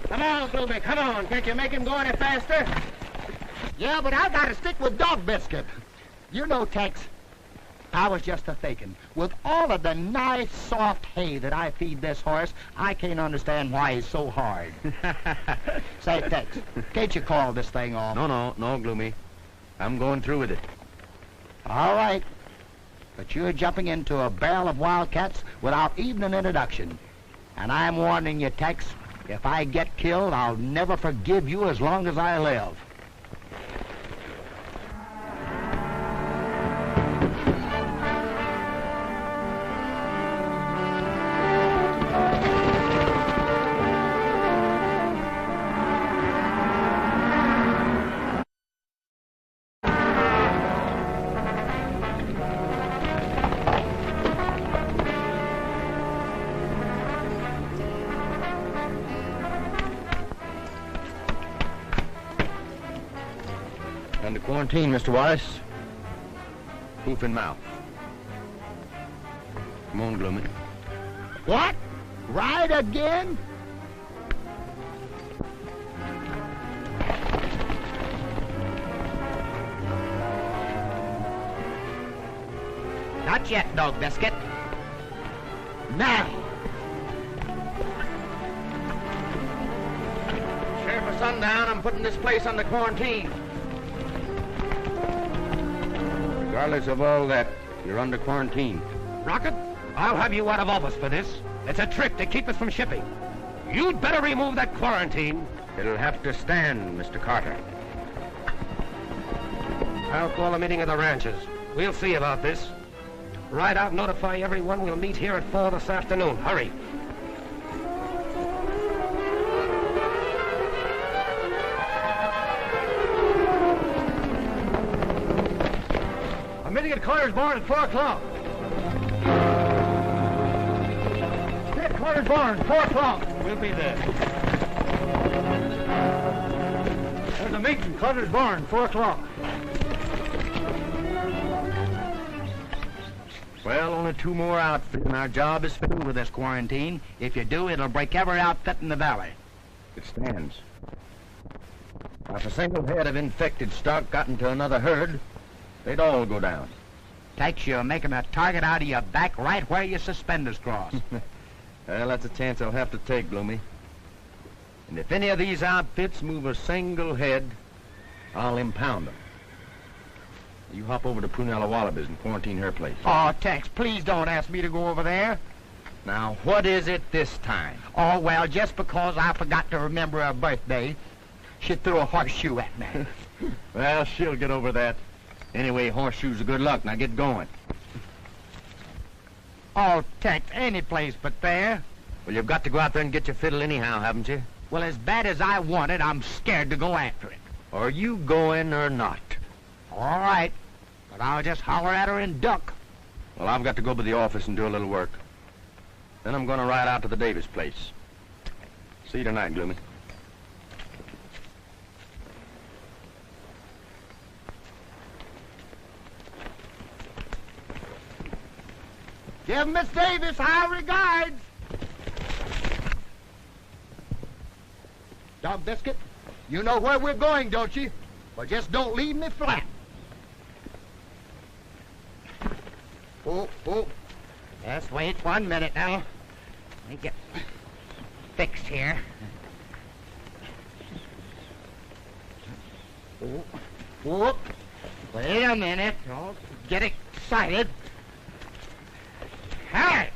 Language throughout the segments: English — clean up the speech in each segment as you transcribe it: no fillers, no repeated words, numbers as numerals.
Come on, Gloomy, come on. Can't you make him go any faster? Yeah, but I gotta stick with Dog Biscuit. You know, Tex, I was just a-thinking. With all of the nice, soft hay that I feed this horse, I can't understand why he's so hard. Say, Tex, can't you call this thing off? No, Gloomy. I'm going through with it. All right. But you're jumping into a barrel of wildcats without even an introduction. And I'm warning you, Tex, if I get killed, I'll never forgive you as long as I live. Under quarantine, Mr. Wallace. Hoof and mouth. Come on, Gloomy. What? Ride again? Not yet, Dog Biscuit. Now. Sheriff of Sundown, I'm putting this place under quarantine. Regardless of all that, you're under quarantine. Rockett, I'll have you out of office for this. It's a trick to keep us from shipping. You'd better remove that quarantine. It'll have to stand, Mr. Carter. I'll call a meeting of the ranchers. We'll see about this. Ride out and notify everyone we'll meet here at 4 this afternoon. Hurry. I'm meeting at Carter's barn at 4 o'clock. At Carter's barn, 4 o'clock. We'll be there. There's a meeting, Carter's barn, 4 o'clock. Well, only 2 more outfits, and our job is finished with this quarantine. If you do, it'll break every outfit in the valley. It stands. Now, if a single head of infected stock got into another herd, they'd all go down. Tex, you're making a target out of your back right where your suspenders cross. Well, that's a chance I'll have to take, Gloomy. And if any of these outfits move a single head, I'll impound them. You hop over to Prunella Wallabies and quarantine her place. Oh, Tex, please don't ask me to go over there. Now, what is it this time? Oh, well, just because I forgot to remember her birthday, she threw a horseshoe at me. Well, she'll get over that. Anyway, horseshoes are good luck. Now get going. Oh, Tex, any place but there. Well, you've got to go out there and get your fiddle anyhow, haven't you? Well, as bad as I want it, I'm scared to go after it. Are you going or not? All right, but I'll just holler at her and duck. Well, I've got to go to the office and do a little work. Then I'm going to ride out to the Davis place. See you tonight, Gloomy. Give Miss Davis our regards. Dog Biscuit, you know where we're going, don't you? Well, just don't leave me flat. Oh. Just wait 1 minute now. Let me get fixed here. Oh. Wait a minute. Don't get excited. Hey!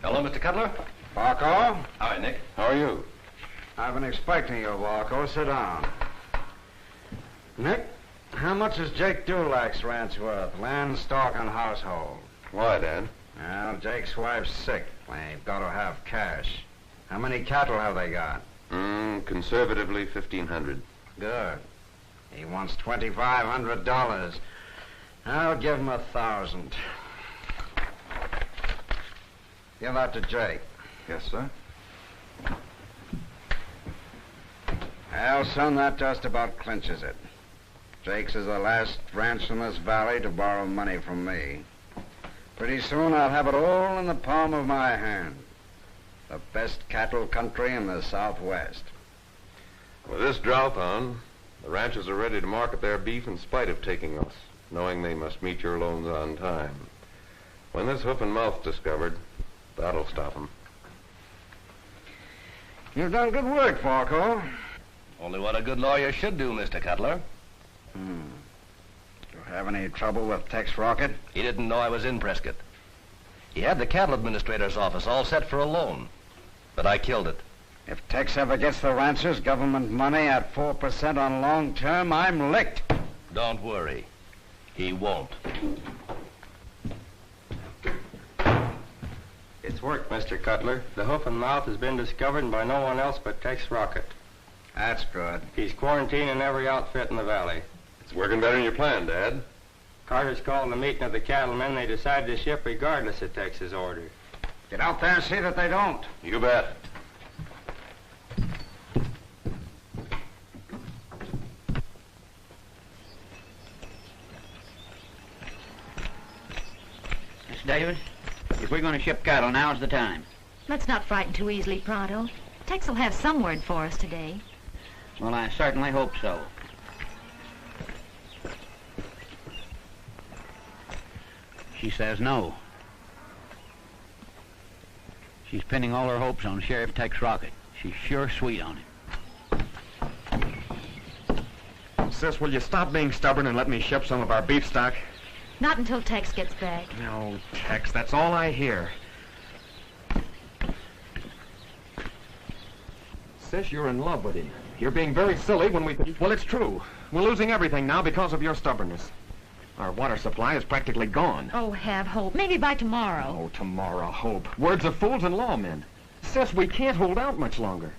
Hello, Mr. Cutler. Barco? Hi, Nick. How are you? I've been expecting you, Barco. Sit down. Nick, how much is Jake Dulac's ranch worth? Land, stock, and household. Why, Dan? Well, Jake's wife's sick. They've got to have cash. How many cattle have they got? Conservatively, 1,500. Good. He wants $2,500. I'll give him 1,000. Give that to Jake. Yes, sir. Well, son, that just about clinches it. Jake's is the last ranch in this valley to borrow money from me. Pretty soon I'll have it all in the palm of my hand. The best cattle country in the Southwest. With this drought on, the ranchers are ready to market their beef in spite of taking us, knowing they must meet your loans on time. When this hoof and mouth's discovered, that'll stop them. You've done good work, Falco. Only what a good lawyer should do, Mr. Cutler. You have any trouble with Tex Rockett? He didn't know I was in Prescott. He had the cattle administrator's office all set for a loan, but I killed it. If Tex ever gets the ranchers government money at 4% on long term, I'm licked. Don't worry. He won't. It's worked, Mr. Cutler. The hoof and mouth has been discovered by no one else but Tex Rockett. That's good. He's quarantining every outfit in the valley. It's working better than you planned, Dad. Carter's called the meeting of the cattlemen. They decided to ship regardless of Tex's order. Get out there and see that they don't. You bet. Miss Davis, if we're going to ship cattle, now's the time. Let's not frighten too easily, Pronto. Tex will have some word for us today. Well, I certainly hope so. She says no. She's pinning all her hopes on Sheriff Tex Rockett. She's sure sweet on him. Sis, will you stop being stubborn and let me ship some of our beef stock? Not until Tex gets back. No, Tex, that's all I hear. Sis, you're in love with him. You're being very silly when we... Well, it's true. We're losing everything now because of your stubbornness. Our water supply is practically gone. Oh, have hope. Maybe by tomorrow. Oh, tomorrow, hope. Words of fools and lawmen. Sis, we can't hold out much longer.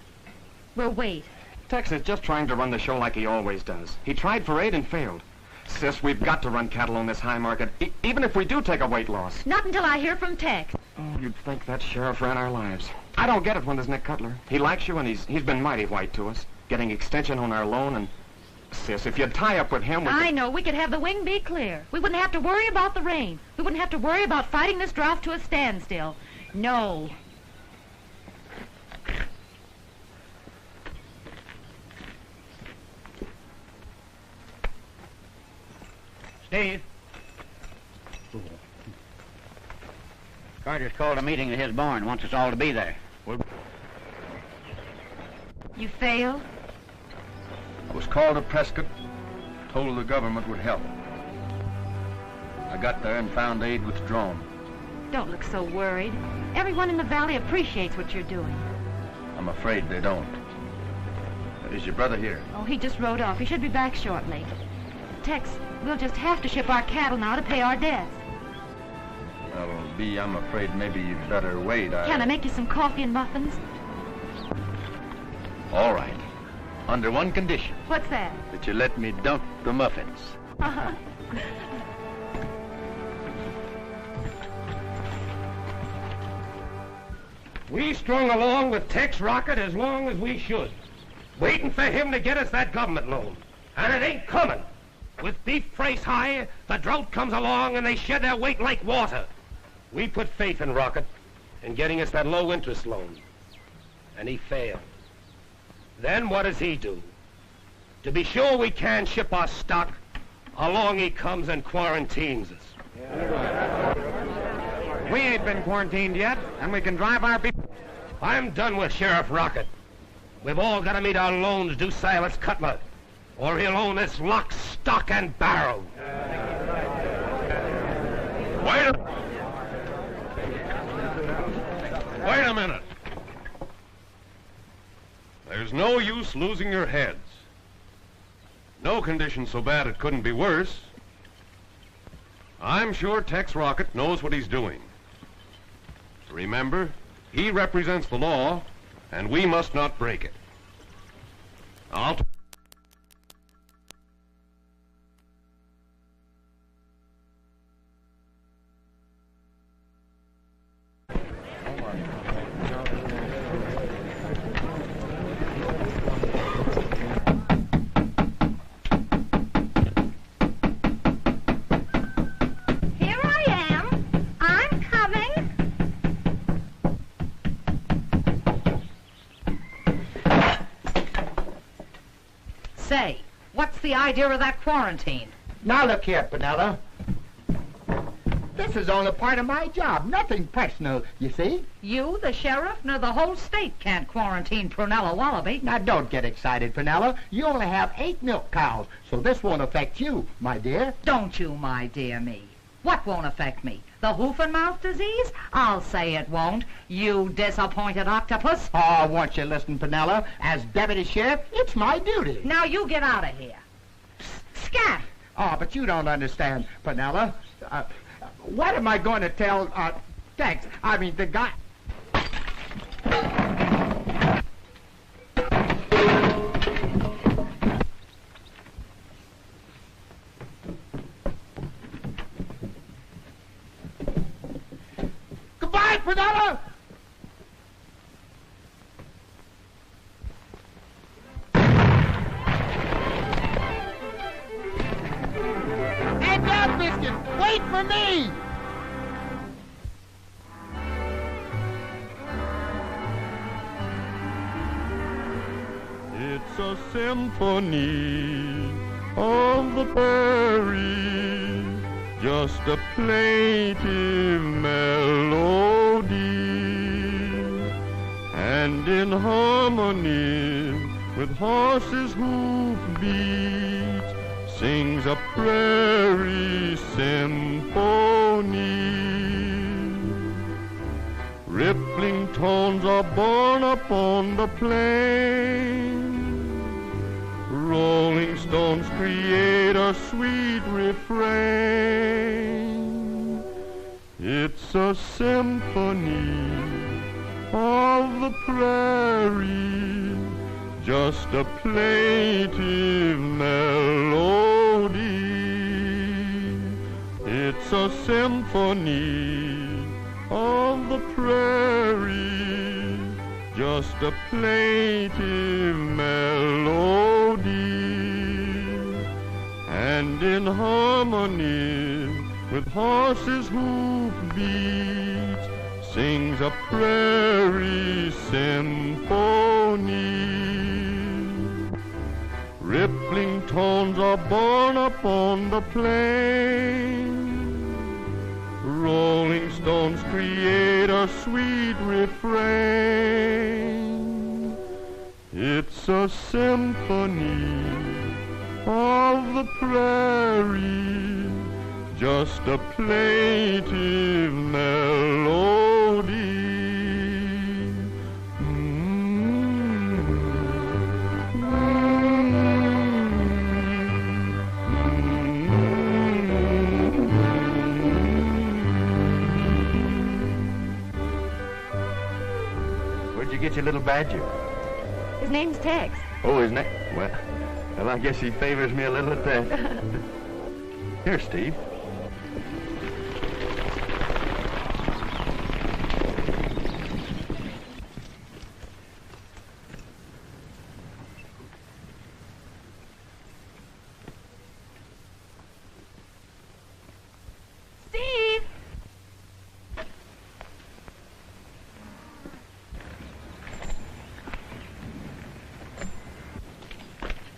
We'll wait. Tex is just trying to run the show like he always does. He tried for 8 and failed. Sis, we've got to run cattle on this high market, even if we do take a weight loss. Not until I hear from Tex. Oh, you'd think that sheriff ran our lives. I don't get it when there's Nick Cutler. He likes you, and he's been mighty white to us, getting extension on our loan, and... Sis, if you'd tie up with him... I know. We could have the wing be clear. We wouldn't have to worry about the rain. We wouldn't have to worry about fighting this drought to a standstill. No. Steve. Carter's called a meeting at his barn. Wants us all to be there. You failed? I was called to Prescott, told the government would help. I got there and found aid withdrawn. Don't look so worried. Everyone in the valley appreciates what you're doing. I'm afraid they don't. Is your brother here? Oh, he just rode off. He should be back shortly. Tex, we'll just have to ship our cattle now to pay our debts. Well, B, I'm afraid maybe you'd better wait. Can I make you some coffee and muffins? All right. Under one condition. What's that? That you let me dunk the muffins. We strung along with Tex Rockett as long as we should, waiting for him to get us that government loan. And it ain't coming. With beef price high, the drought comes along and they shed their weight like water. We put faith in Rockett in getting us that low-interest loan. And he failed. Then what does he do? To be sure we can ship our stock, along he comes and quarantines us. We ain't been quarantined yet, and we can drive our beef... I'm done with Sheriff Rockett. We've all got to meet our loans due Silas Cutler, or he'll own this lock, stock, and barrel. Wait a minute. There's no use losing your heads. No condition so bad it couldn't be worse. I'm sure Tex Rockett knows what he's doing. Remember, he represents the law, and we must not break it. the idea of that quarantine? Now look here, Penella. This is only part of my job, nothing personal, you see? You, the sheriff, nor the whole state can't quarantine Prunella Wallaby. Now don't get excited, Penella. You only have 8 milk cows, so this won't affect you, my dear. Don't you, my dear me. What won't affect me? The hoof and mouth disease? I'll say it won't. You disappointed octopus. Oh, won't you listen, Penella? As deputy sheriff, it's my duty. Now you get out of here. Scat! Oh, but you don't understand, Penella. What am I going to tell, Tex? I mean, the guy... Goodbye, Penella! Hey, Dog Biscuit, wait for me! It's a symphony of the prairie, just a plaintive melody, and in harmony with horses' hoof beats sings a prairie symphony. Rippling tones are borne upon the plain. Rolling stones create a sweet refrain. It's a symphony of the prairie, just a plaintive melody. It's a symphony of the prairie, just a plaintive melody, and in harmony with horses' hoof beats sings a prairie symphony. Rippling tones are borne upon the plain. Rolling stones create a sweet refrain. It's a symphony of the prairie, just a plaintive melody. Get your little badger. His name's Tex. Oh, his name? Well, I guess he favors me a little at that. Here, Steve.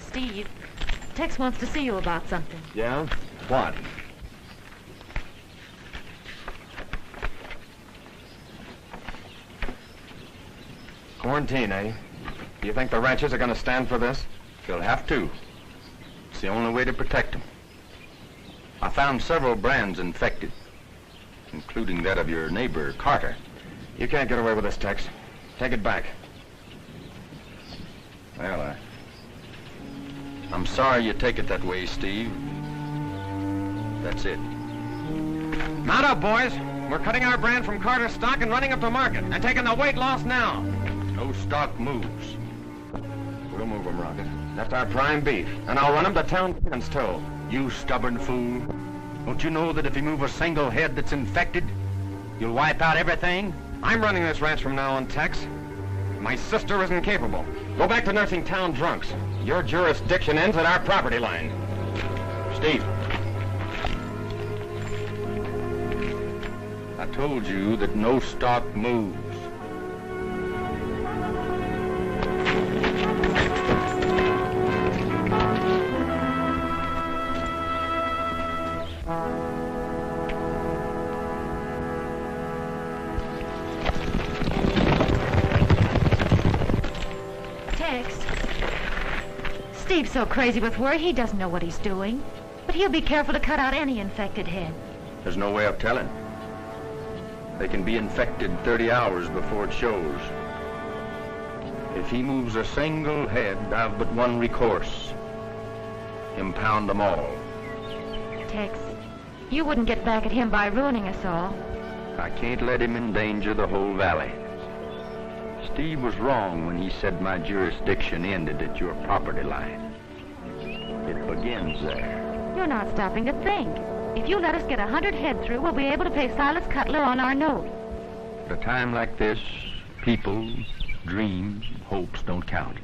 Steve, Tex wants to see you about something. Yeah? What? Quarantine, eh? Do you think the ranchers are going to stand for this? They'll have to. It's the only way to protect them. I found several brands infected, including that of your neighbor, Carter. You can't get away with this, Tex. Take it back. Well, I'm sorry you take it that way, Steve. That's it. Mount up, boys. We're cutting our brand from Carter's stock and running up to market and taking the weight loss now. No stock moves. We'll move them, Rocket. That's our prime beef, and I'll run him to town against toe. You stubborn fool. Don't you know that if you move a single head that's infected, you'll wipe out everything? I'm running this ranch from now on, Tex. My sister isn't capable. Go back to nursing town drunks. Your jurisdiction ends at our property line. Steve. I told you that no stock moves. Tex. Steve's so crazy with worry, he doesn't know what he's doing. But he'll be careful to cut out any infected head. There's no way of telling. They can be infected 30 hours before it shows. If he moves a single head, I've but one recourse. Impound them all. Tex, you wouldn't get back at him by ruining us all. I can't let him endanger the whole valley. Steve was wrong when he said my jurisdiction ended at your property line. It begins there. You're not stopping to think. If you let us get 100 head through, we'll be able to pay Silas Cutler on our note. At a time like this, people, dreams, hopes don't count.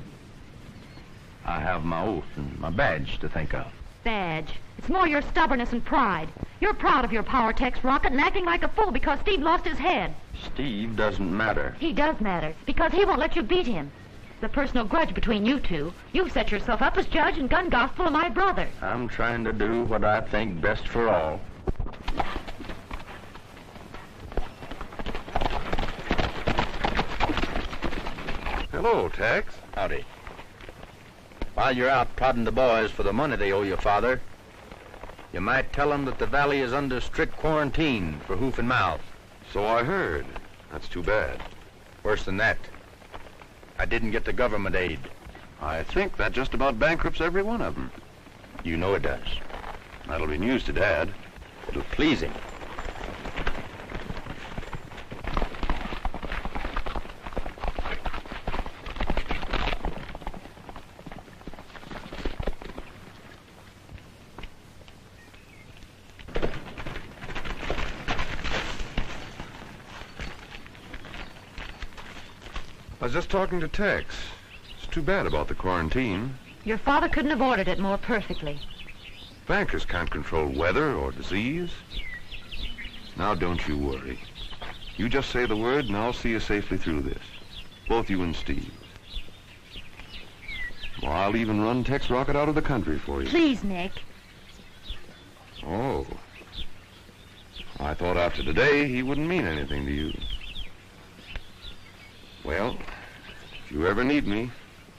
I have my oath and my badge to think of. Badge. It's more your stubbornness and pride. You're proud of your power, Tex Rockett, and acting like a fool because Steve lost his head. Steve doesn't matter. He does matter, because he won't let you beat him. The personal grudge between you two. You've set yourself up as judge and gun gospel of my brother. I'm trying to do what I think best for all. Hello, Tex. Howdy. While you're out prodding the boys for the money they owe you, Father, you might tell them that the valley is under strict quarantine for hoof and mouth. So I heard. That's too bad. Worse than that, I didn't get the government aid. I think that just about bankrupts every one of them. You know it does. That'll be news to Dad. It'll please him. I was just talking to Tex. It's too bad about the quarantine. Your father couldn't have ordered it more perfectly. Bankers can't control weather or disease. Now don't you worry. You just say the word and I'll see you safely through this. Both you and Steve. Well, I'll even run Tex Rockett out of the country for you. Please, Nick. Oh. I thought after today he wouldn't mean anything to you. Well, if you ever need me,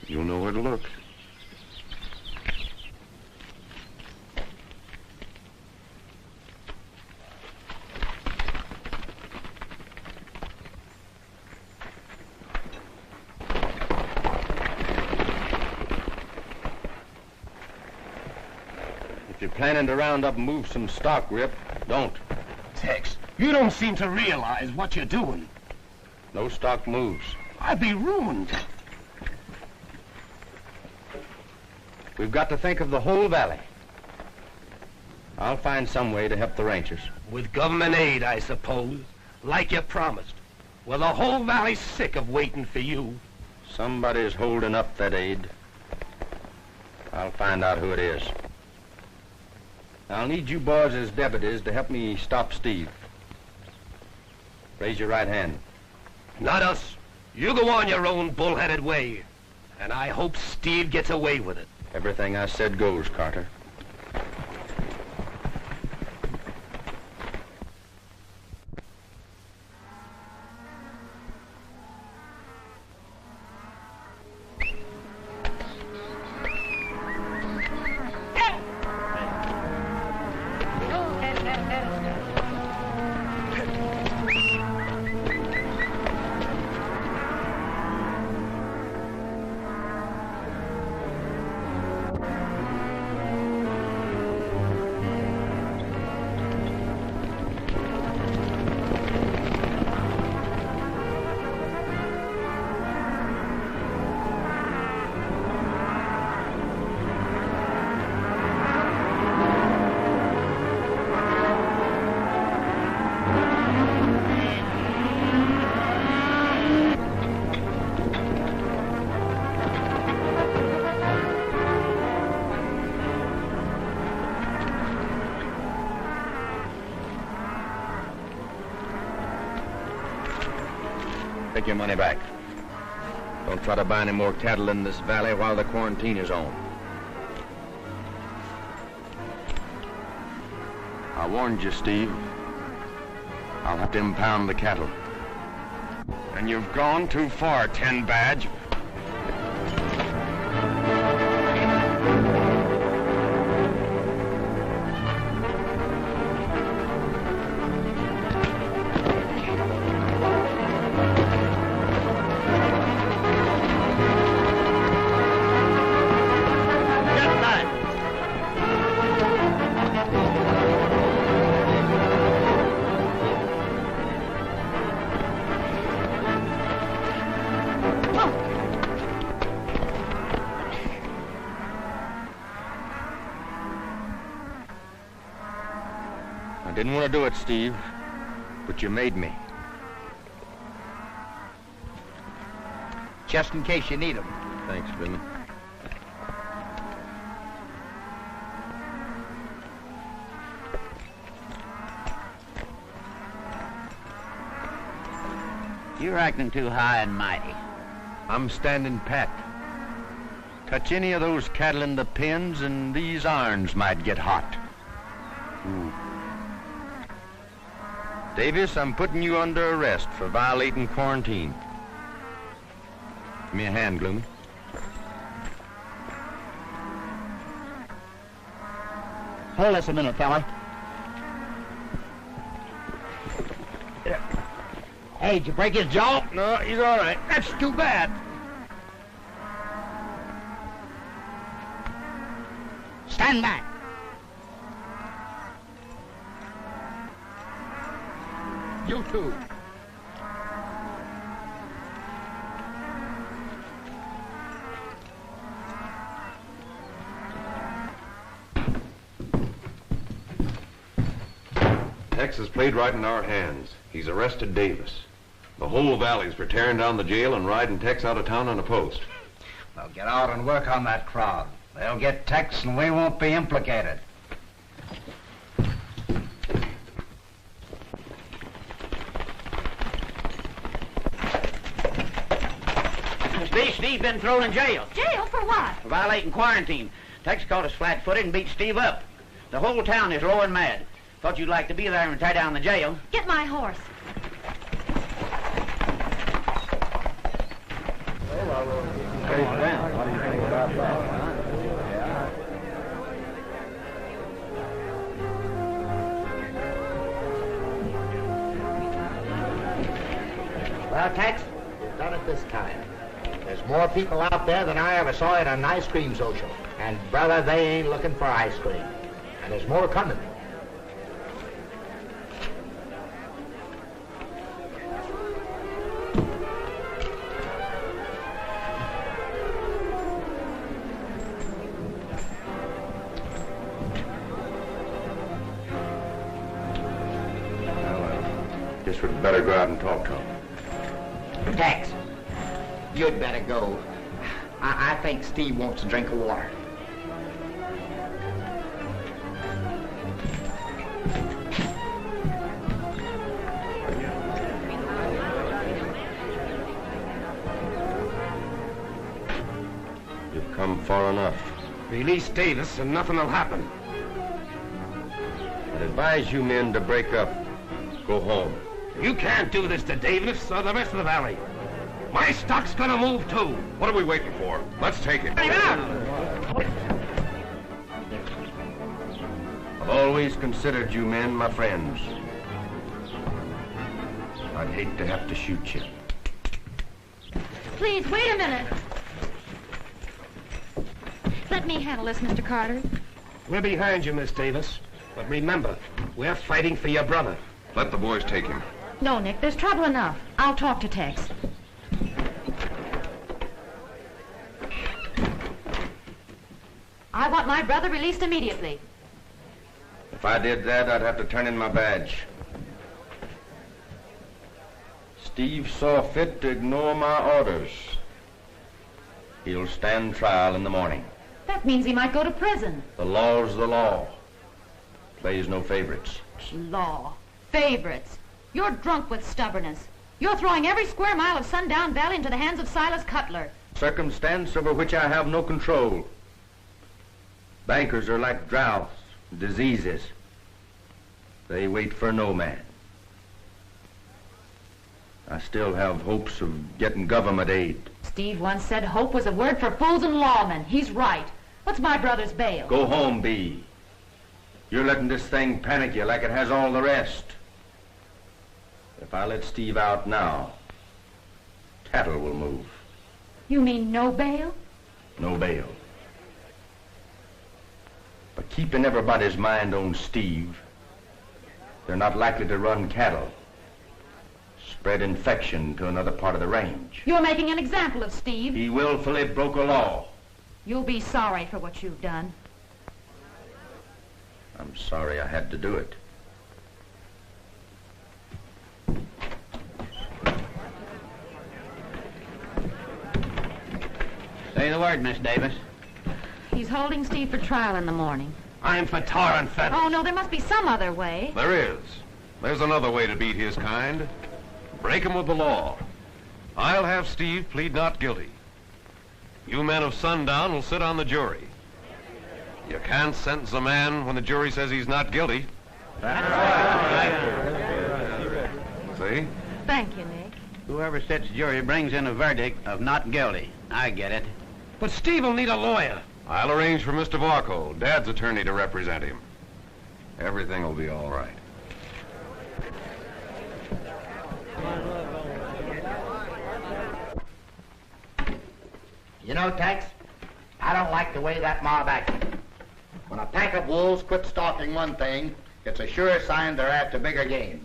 you'll know where to look. If you're planning to round up and move some stock, Rip, don't. Tex, you don't seem to realize what you're doing. No stock moves. I'd be ruined. We've got to think of the whole valley. I'll find some way to help the ranchers. With government aid, I suppose, like you promised. Well, the whole valley's sick of waiting for you. Somebody's holding up that aid. I'll find out who it is. I'll need you boys as deputies to help me stop Steve. Raise your right hand. Not us. You go on your own bullheaded way. And I hope Steve gets away with it. Everything I said goes, Carter. Take your money back. Don't try to buy any more cattle in this valley while the quarantine is on. I warned you, Steve. I'll have to impound the cattle. And you've gone too far, 10 Badge. I didn't want to do it, Steve, but you made me. Just in case you need them. Thanks, Billy. You're acting too high and mighty. I'm standing pat. Touch any of those cattle in the pens and these irons might get hot. Ooh. Davis, I'm putting you under arrest for violating quarantine. Give me a hand, Gloomy. Hold this a minute, fella. Hey, did you break his jaw? No, he's all right. That's too bad. Stand back. You too. Tex has played right in our hands. He's arrested Davis. The whole valley's for tearing down the jail and riding Tex out of town on a post. Well, get out and work on that crowd. They'll get Tex and we won't be implicated. Steve's been thrown in jail. Jail for what? For violating quarantine. Tex caught us flat-footed and beat Steve up. The whole town is low and mad. Thought you'd like to be there and tie down the jail. Get my horse. What do you think about that? Well, Tex, we've done it this time. There's more people out there than I ever saw at an ice cream social. And, brother, they ain't looking for ice cream. And there's more coming. Guess we'd better go out and talk to him. Tex, you'd better go. I think Steve wants a drink of water. You've come far enough. Release Davis and nothing will happen. I'd advise you men to break up. Go home. You can't do this to Davis or the rest of the valley. My stock's gonna move too. What are we waiting for? Let's take him. I've always considered you men my friends. I'd hate to have to shoot you. Please, wait a minute. Let me handle this, Mr. Carter. We're behind you, Miss Davis. But remember, we're fighting for your brother. Let the boys take him. No, Nick, there's trouble enough. I'll talk to Tex. I want my brother released immediately. If I did that, I'd have to turn in my badge. Steve saw fit to ignore my orders. He'll stand trial in the morning. That means he might go to prison. The law's the law. Plays no favorites. Law. Favorites. You're drunk with stubbornness. You're throwing every square mile of Sundown Valley into the hands of Silas Cutler. Circumstance over which I have no control. Bankers are like droughts, diseases. They wait for no man. I still have hopes of getting government aid. Steve once said hope was a word for fools and lawmen. He's right. What's my brother's bail? Go home, Bee. You're letting this thing panic you like it has all the rest. If I let Steve out now, cattle will move. You mean no bail? No bail. But keeping everybody's mind on Steve, they're not likely to run cattle, spread infection to another part of the range. You're making an example of Steve. He willfully broke a law. You'll be sorry for what you've done. I'm sorry I had to do it. Say the word, Miss Davis. He's holding Steve for trial in the morning. I'm for tar and feathers. Oh, no, there must be some other way. There is. There's another way to beat his kind. Break him with the law. I'll have Steve plead not guilty. You men of Sundown will sit on the jury. You can't sentence a man when the jury says he's not guilty. That's right. See? Thank you, Nick. Whoever sits jury brings in a verdict of not guilty. I get it. But Steve will need a lawyer. I'll arrange for Mr. Varco, Dad's attorney, to represent him. Everything will be all right. You know, Tex, I don't like the way that mob acted. When a pack of wolves quit stalking one thing, it's a sure sign they're after bigger game.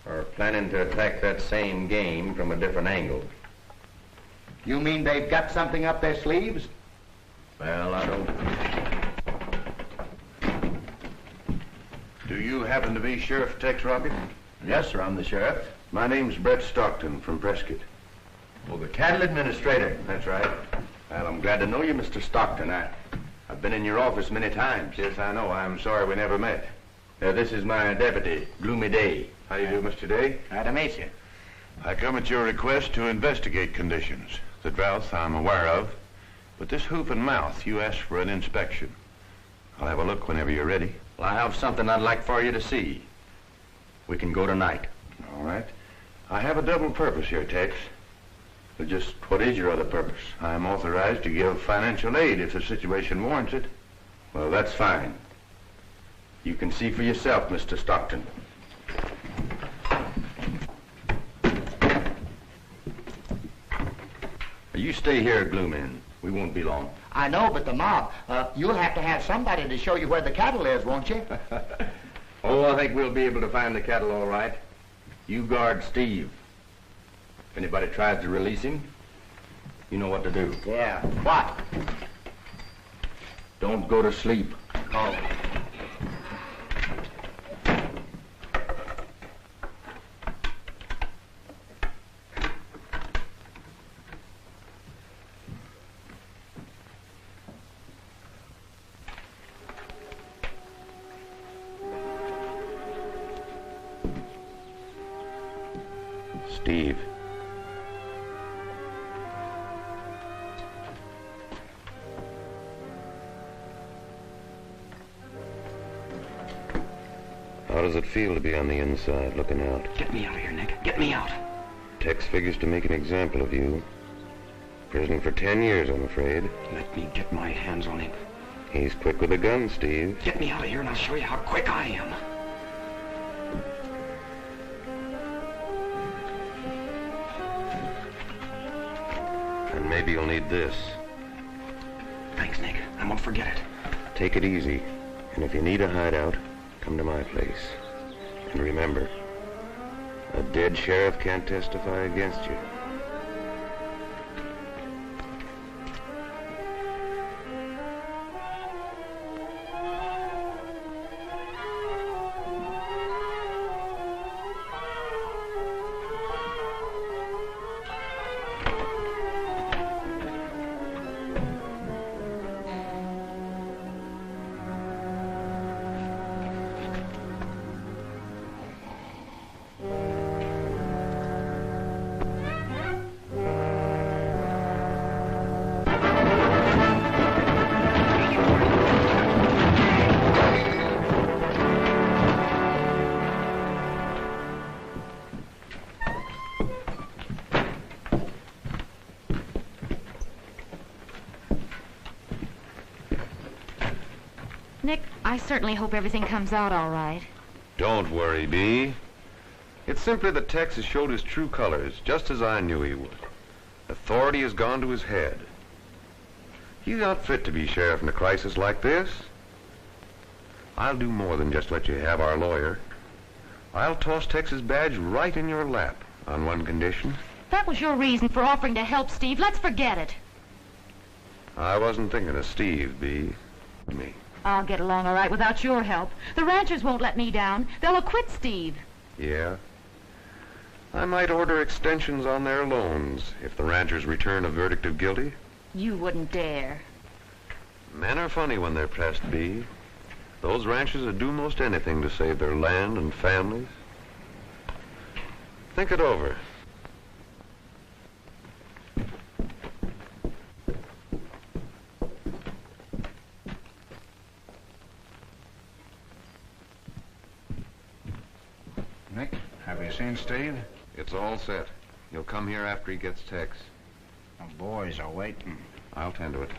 Or planning to attack that same game from a different angle. You mean they've got something up their sleeves? Well, I don't... Do you happen to be Sheriff Tex Rockett? Yes, sir, I'm the sheriff. My name's Brett Stockton from Prescott. Oh, the cattle administrator. That's right. Well, I'm glad to know you, Mr. Stockton. I've been in your office many times. Yes, I know. I'm sorry we never met. This is my deputy, Gloomy Day. How do you do, Mr. Day? Glad to meet you. I come at your request to investigate conditions. The drought I'm aware of, but this hoof and mouth, you asked for an inspection. I'll have a look whenever you're ready. Well, I have something I'd like for you to see. We can go tonight. All right. I have a double purpose here, Tex. But just what is your other purpose? I'm authorized to give financial aid if the situation warrants it. Well, that's fine. You can see for yourself, Mr. Stockton. You stay here, Gloomy. We won't be long. I know, but the mob, you'll have to have somebody to show you where the cattle is, won't you? Oh, I think we'll be able to find the cattle all right. You guard Steve. If anybody tries to release him, you know what to do. Yeah, what? Don't go to sleep. Oh. Steve. How does it feel to be on the inside, looking out? Get me out of here, Nick. Get me out. Tex figures to make an example of you. Prison for 10 years, I'm afraid. Let me get my hands on him. He's quick with a gun, Steve. Get me out of here and I'll show you how quick I am. And maybe you'll need this. Thanks, Nick. I won't forget it. Take it easy. And if you need a hideout, come to my place. And remember, a dead sheriff can't testify against you. I certainly hope everything comes out all right. Don't worry, Bee. It's simply that Tex has showed his true colors, just as I knew he would. Authority has gone to his head. He's not fit to be sheriff in a crisis like this. I'll do more than just let you have our lawyer. I'll toss Tex's badge right in your lap on one condition. That was your reason for offering to help Steve. Let's forget it. I wasn't thinking of Steve, Bee. Me. I'll get along all right without your help. The ranchers won't let me down. They'll acquit Steve. Yeah? I might order extensions on their loans if the ranchers return a verdict of guilty. You wouldn't dare. Men are funny when they're pressed, Bee. Those ranchers would do most anything to save their land and families. Think it over. Nick, have you seen Steve? It's all set. He'll come here after he gets Tex. The boys are waiting. I'll tend to it.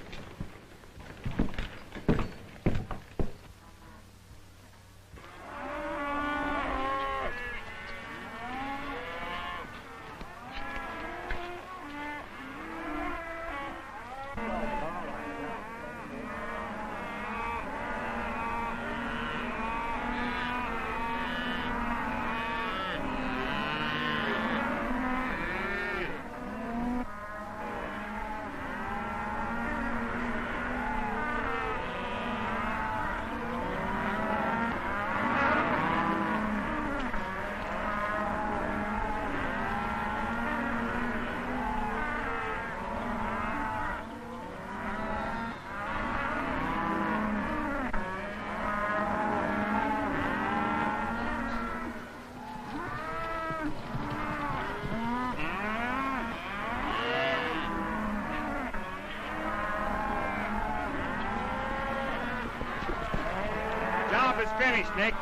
Job is finished, Nick.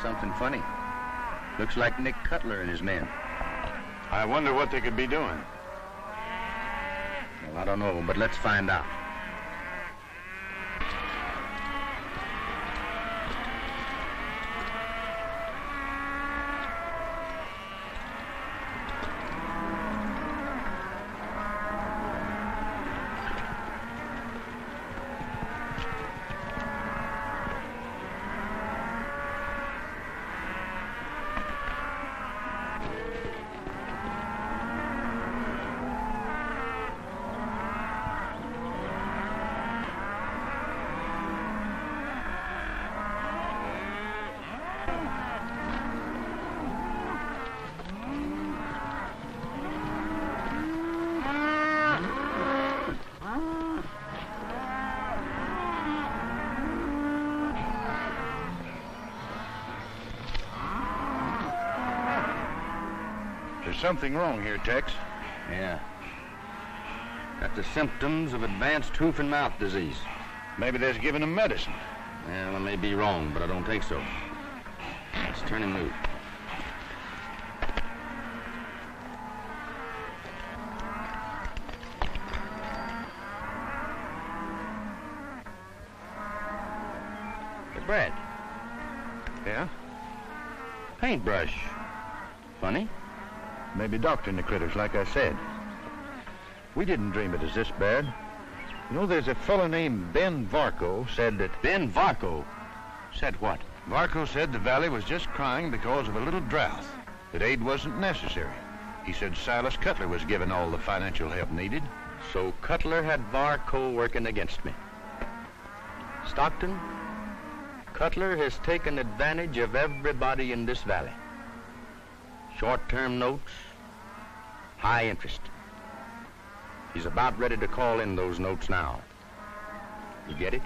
Something funny. Looks like Nick Cutler and his men. I wonder what they could be doing. Well, I don't know, but let's find out. There's something wrong here, Tex. Yeah. Got the symptoms of advanced hoof and mouth disease. Maybe they're giving him medicine. Well, I may be wrong, but I don't think so. Let's turn him loose. Hey, Brad. Yeah? Paintbrush. Funny. Maybe doctoring the critters, like I said. We didn't dream it was this bad. You know, there's a fellow named Ben Varco said that... Ben Varco? Said what? Varco said the valley was just crying because of a little drought, that aid wasn't necessary. He said Silas Cutler was given all the financial help needed. So Cutler had Varco working against me. Stockton, Cutler has taken advantage of everybody in this valley. Short-term notes, high interest. He's about ready to call in those notes now. You get it?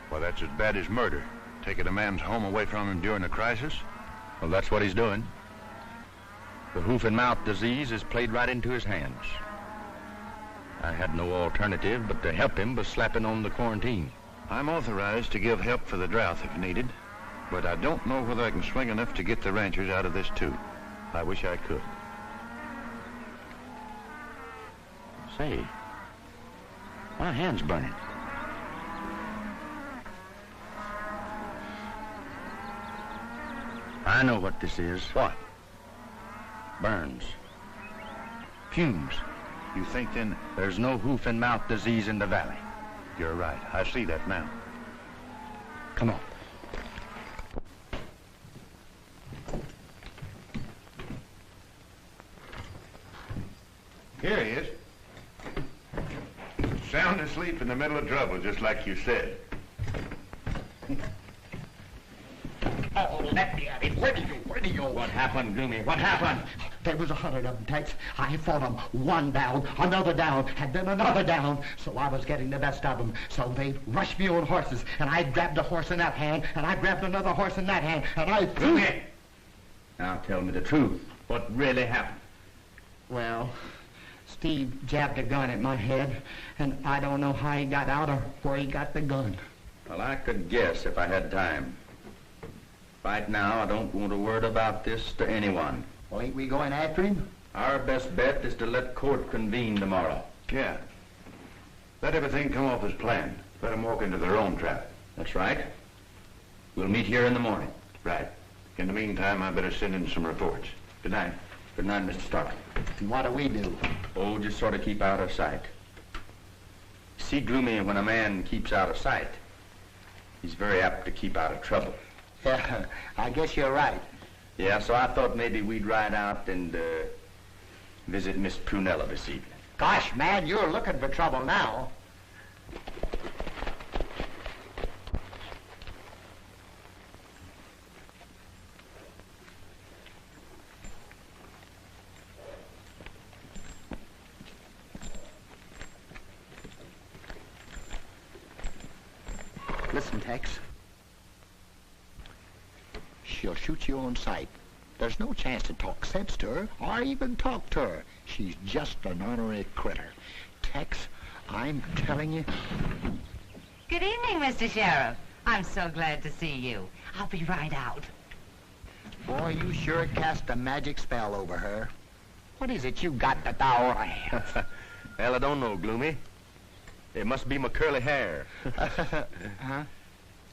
Well, that's as bad as murder. Taking a man's home away from him during a crisis. Well, that's what he's doing. The hoof and mouth disease has played right into his hands. I had no alternative but to help him by slapping on the quarantine. I'm authorized to give help for the drought if needed, but I don't know whether I can swing enough to get the ranchers out of this, too. I wish I could. Say, My hand's burning. I know what this is. What? Burns. Fumes. You think then? There's no hoof and mouth disease in the valley. You're right. I see that now. Come on. Here he is. Sound asleep in the middle of trouble, just like you said. Oh, let me at him. Where do you? What happened, Gloomy? What happened? There was 100 of them, Tex. I fought them. One down, another down, and then another down. So I was getting the best of them. So they rushed me on horses, and I grabbed a horse in that hand, and I grabbed another horse in that hand, and I threw Gloomy! Now tell me the truth. What really happened? Well, Steve jabbed a gun at my head, and I don't know how he got out or where he got the gun. Well, I could guess if I had time. Right now, I don't want a word about this to anyone. Well, ain't we going after him? Our best bet is to let court convene tomorrow. Yeah. Let everything come off as planned. Let them walk into their own trap. That's right. We'll meet here in the morning. Right. In the meantime, I better send in some reports. Good night. Good night, Mr. Stark. And what do we do? Oh, just sort of keep out of sight. See, Gloomy, when a man keeps out of sight, he's very apt to keep out of trouble. Yeah, I guess you're right. Yeah, so I thought maybe we'd ride out and visit Miss Prunella this evening. Gosh, man, you're looking for trouble now. Listen, Tex. She'll shoot you on sight. There's no chance to talk sense to her, or even talk to her. She's just an ornery critter. Tex, I'm telling you... Good evening, Mr. Sheriff. I'm so glad to see you. I'll be right out. Boy, you sure cast a magic spell over her. What is it you got that thou have? Well, I don't know, Gloomy. It must be my curly hair. Huh?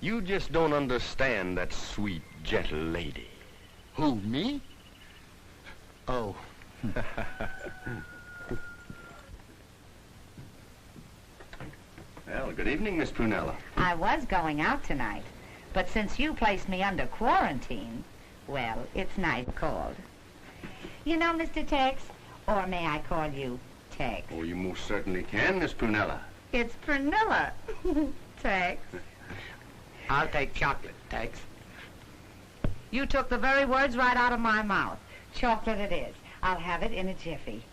You just don't understand that sweet, gentle lady. Who, me? Oh. Well, good evening, Miss Prunella. I was going out tonight, but since you placed me under quarantine, well, it's night called. You know, Mr. Tex, or may I call you Tex? Oh, you most certainly can, Miss Prunella. It's Prunella, Tex. I'll take chocolate, Tex. You took the very words right out of my mouth. Chocolate it is. I'll have it in a jiffy.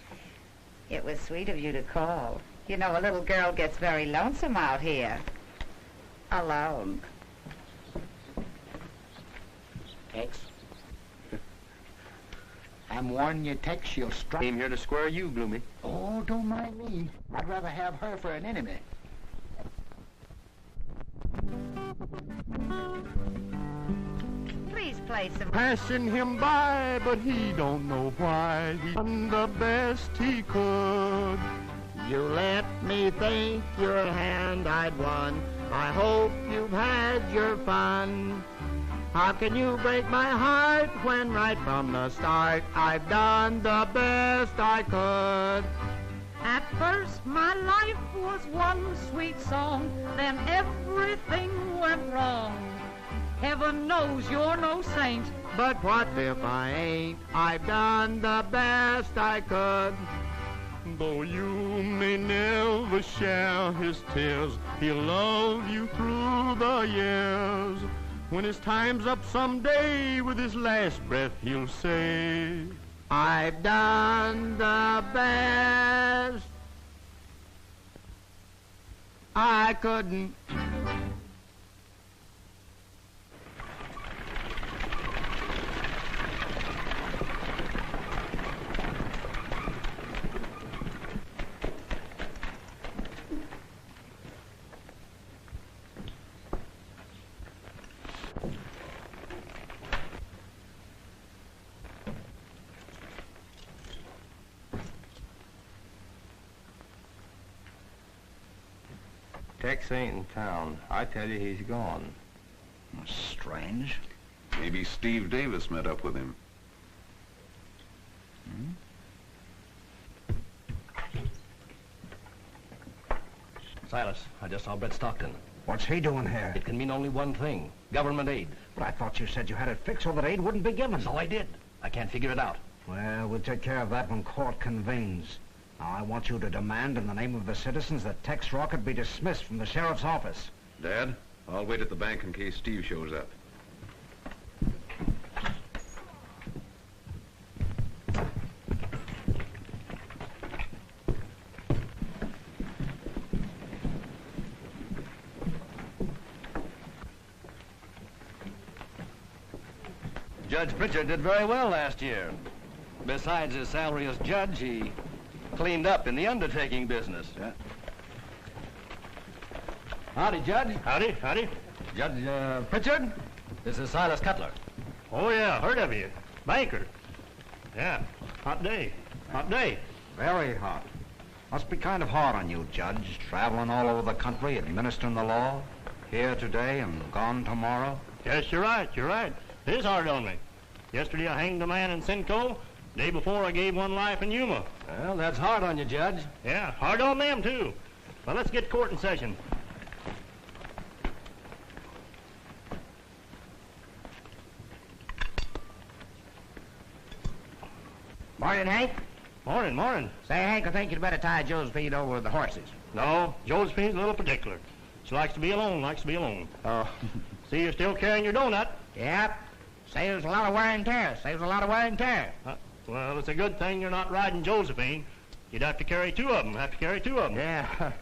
It was sweet of you to call. You know, a little girl gets very lonesome out here. Alone. Tex. I'm warning you, Tex, she'll strike. Came here to square you, Gloomy. Oh, don't mind me. I'd rather have her for an enemy. Please play some... Passing him by, but he don't know why. He done the best he could. You let me think your hand I'd won. I hope you've had your fun. How can you break my heart when right from the start I've done the best I could? At first my life was one sweet song, then everything went wrong. Heaven knows you're no saint, But what if I ain't? I've done the best I could. Though you may never share his tears, he'll love you through the years. When his time's up someday, with his last breath he'll say, I've done the best I couldn't. Tex ain't in town. I tell you, he's gone. Strange. Maybe Steve Davis met up with him. Silas, I just saw Brett Stockton. What's he doing here? It can mean only one thing. Government aid. But I thought you said you had it fixed so that aid wouldn't be given. So I did. I can't figure it out. Well, we'll take care of that when court convenes. Now, I want you to demand in the name of the citizens that Tex Rockett be dismissed from the sheriff's office. Dad, I'll wait at the bank in case Steve shows up. Judge Pritchard did very well last year. Besides his salary as judge, he cleaned up in the undertaking business. Howdy, Judge. Howdy, howdy. Judge Pritchard, this is Silas Cutler. Oh, yeah, heard of you. Banker. Yeah, hot day. Hot day. Very hot. Must be kind of hard on you, Judge, traveling all over the country, administering the law. Here today and gone tomorrow. Yes, you're right, you're right. It is hard on me. Yesterday I hanged a man in Simcoe. Day before I gave one life in Yuma. Well, that's hard on you, Judge. Yeah, hard on them, too. Well, let's get court in session. Morning, Hank. Morning, morning. Say, Hank, I think you'd better tie Josephine over with the horses. No, Josephine's a little particular. She likes to be alone, likes to be alone. Oh. See, you're still carrying your donut. Yep. Saves a lot of wear and tear. Saves a lot of wear and tear. Well, it's a good thing you're not riding Josephine. You'd have to carry two of them. Yeah.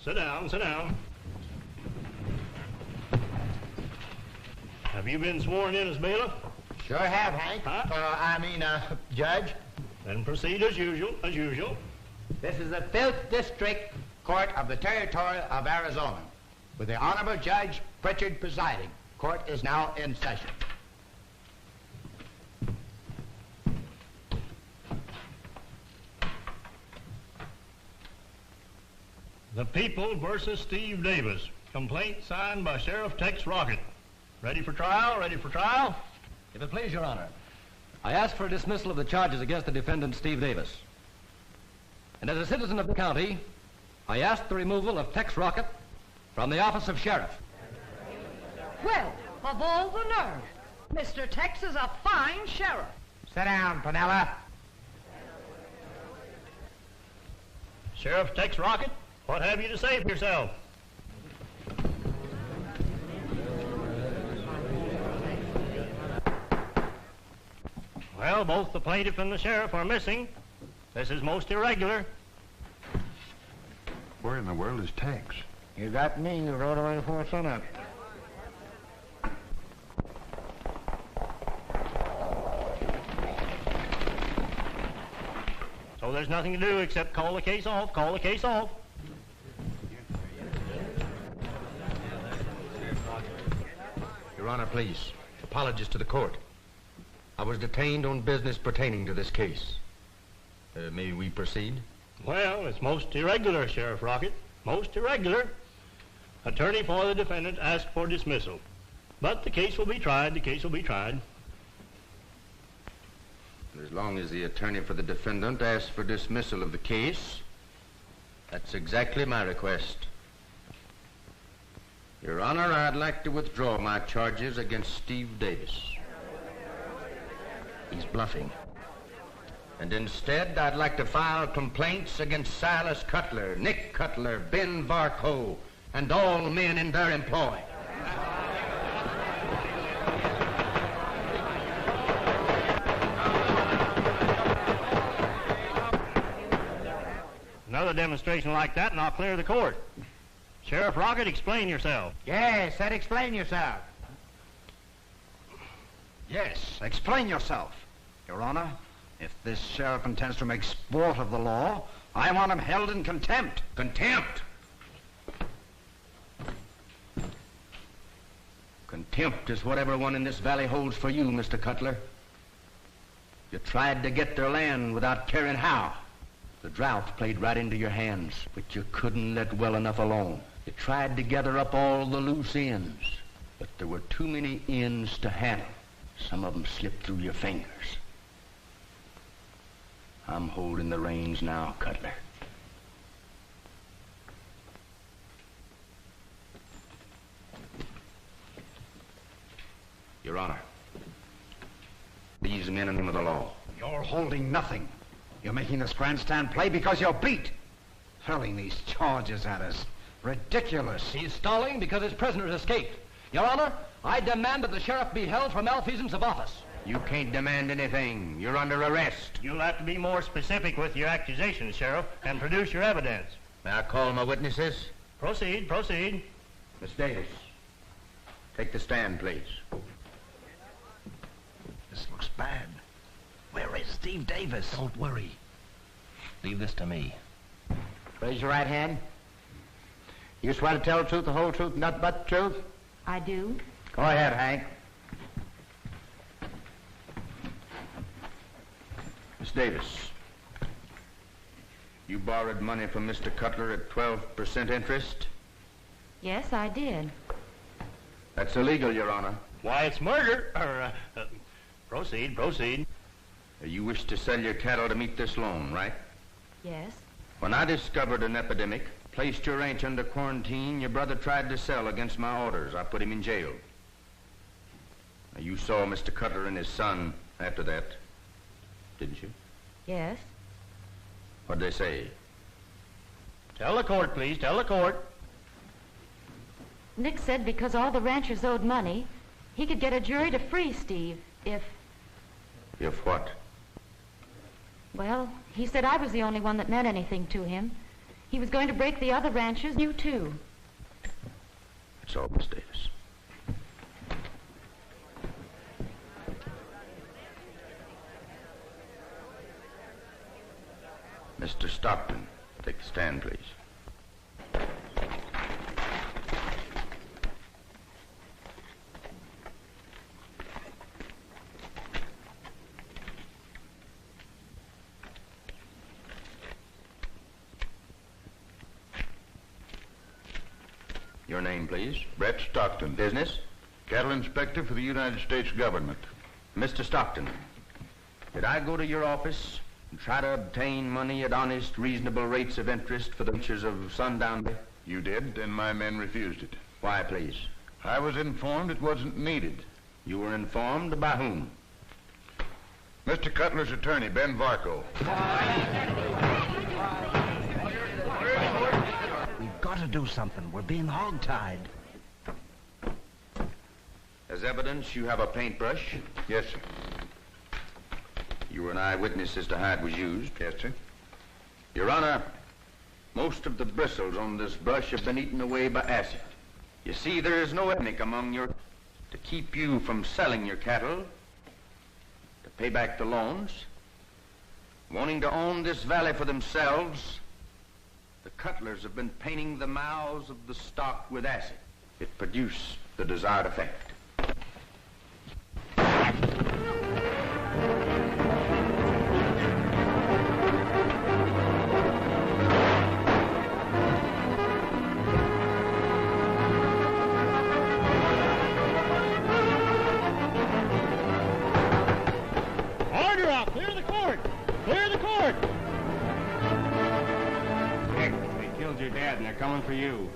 Sit down, sit down. Have you been sworn in as bailiff? Sure have, Hank. Judge. Then proceed as usual, as usual. This is the 5th District Court of the Territory of Arizona, with the Honorable Judge Pritchard presiding. Court is now in session. The People versus Steve Davis. Complaint signed by Sheriff Tex Rockett. Ready for trial? Ready for trial? If it please, Your Honor, I ask for a dismissal of the charges against the defendant, Steve Davis. And as a citizen of the county, I ask the removal of Tex Rockett from the office of sheriff. Well, of all the nerve. Mr. Tex is a fine sheriff. Sit down, Penella. Sheriff Tex Rockett, what have you to say for yourself? Well, both the plaintiff and the sheriff are missing. This is most irregular. Where in the world is Tex? You got me. You rode away before sunup. So there's nothing to do except call the case off, call the case off. Your Honor, please. Apologies to the court. I was detained on business pertaining to this case. May we proceed? Well, it's most irregular, Sheriff Rockett. Most irregular. Attorney for the defendant asked for dismissal. But the case will be tried, the case will be tried. As long as the attorney for the defendant asks for dismissal of the case, that's exactly my request. Your Honor, I'd like to withdraw my charges against Steve Davis. He's bluffing. And instead, I'd like to file complaints against Silas Cutler, Nick Cutler, Ben Varco, and all men in their employ. Another demonstration like that and I'll clear the court. Sheriff Rockett, explain yourself. Yes, said explain yourself. Yes, explain yourself. Your Honor, if this sheriff intends to make sport of the law, I want him held in contempt. Contempt? Contempt is what everyone in this valley holds for you, Mr. Cutler. You tried to get their land without caring how. The drought played right into your hands, but you couldn't let well enough alone. You tried to gather up all the loose ends, but there were too many ends to handle. Some of them slipped through your fingers. I'm holding the reins now, Cutler. Your Honor, these men in the name of the law. You're holding nothing. You're making this grandstand play because you're beat. Hurling these charges at us. Ridiculous. He's stalling because his prisoners escaped. Your Honor, I demand that the sheriff be held for malfeasance of office. You can't demand anything. You're under arrest. You'll have to be more specific with your accusations, Sheriff, and produce your evidence. May I call my witnesses? Proceed, proceed. Miss Davis, take the stand, please. This looks bad. Where is Steve Davis? Don't worry. Leave this to me. Raise your right hand. You swear to tell the truth, the whole truth, nothing but the truth? I do. Go ahead, Hank. Miss Davis, you borrowed money from Mr. Cutler at 12% interest? Yes, I did. That's illegal, Your Honor. Why, it's murder. Proceed, proceed. You wish to sell your cattle to meet this loan, right? Yes. When I discovered an epidemic, placed your ranch under quarantine, your brother tried to sell against my orders. I put him in jail. Now, you saw Mr. Cutler and his son after that, didn't you? Yes. What'd they say? Tell the court, please. Tell the court. Nick said because all the ranchers owed money, he could get a jury to free Steve if... If what? Well, he said I was the only one that meant anything to him. He was going to break the other ranchers, you too. That's all, Miss Davis. Mr. Stockton, take the stand, please. Your name, please. Brett Stockton. Business? Cattle inspector for the United States government. Mr. Stockton, did I go to your office and try to obtain money at honest, reasonable rates of interest for the ranchers of Sundown? You did, and my men refused it. Why, please? I was informed it wasn't needed. You were informed by whom? Mr. Cutler's attorney, Ben Varco. We've got to do something. We're being hogtied. As evidence, you have a paintbrush? Yes, sir. You were an eyewitness as to how it was used? Yes, sir. Your Honor, most of the bristles on this brush have been eaten away by acid. You see, there is no ethnic among your... to keep you from selling your cattle, to pay back the loans, wanting to own this valley for themselves. The Cutlers have been painting the mouths of the stock with acid. It produced the desired effect. Order out! Clear the court! Clear the court! Nick, they killed your dad and they're coming for you.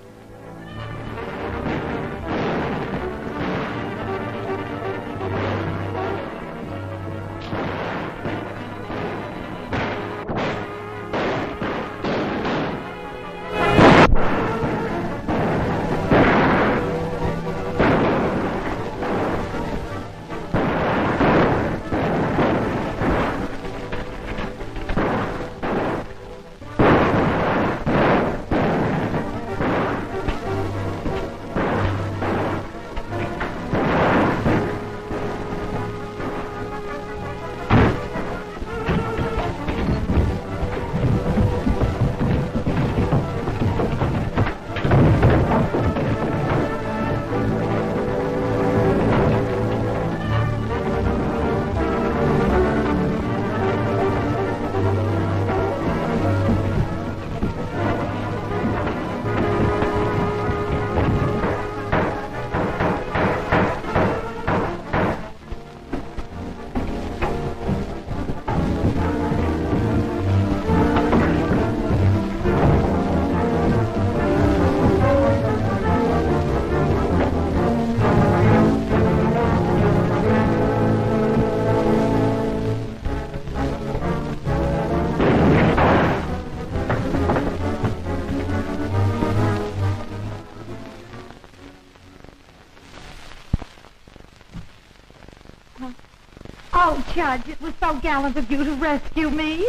Oh, Judge, it was so gallant of you to rescue me.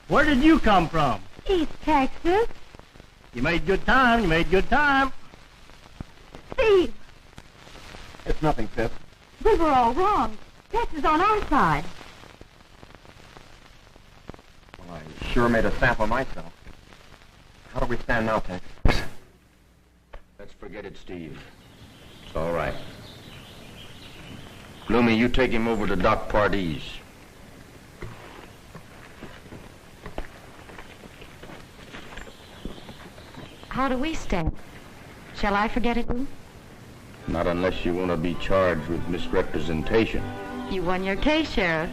Where did you come from? East Texas. You made good time. You made good time. Steve, It's nothing, Pip. we were all wrong. Tex is on our side. Well, I sure made a sap of myself. How do we stand now, Tex? Let's forget it, Steve. It's all right. Gloomy, you take him over to Doc Pardee's. How do we stand? Shall I forget it, Lou? Not unless you want to be charged with misrepresentation. You won your case, Sheriff.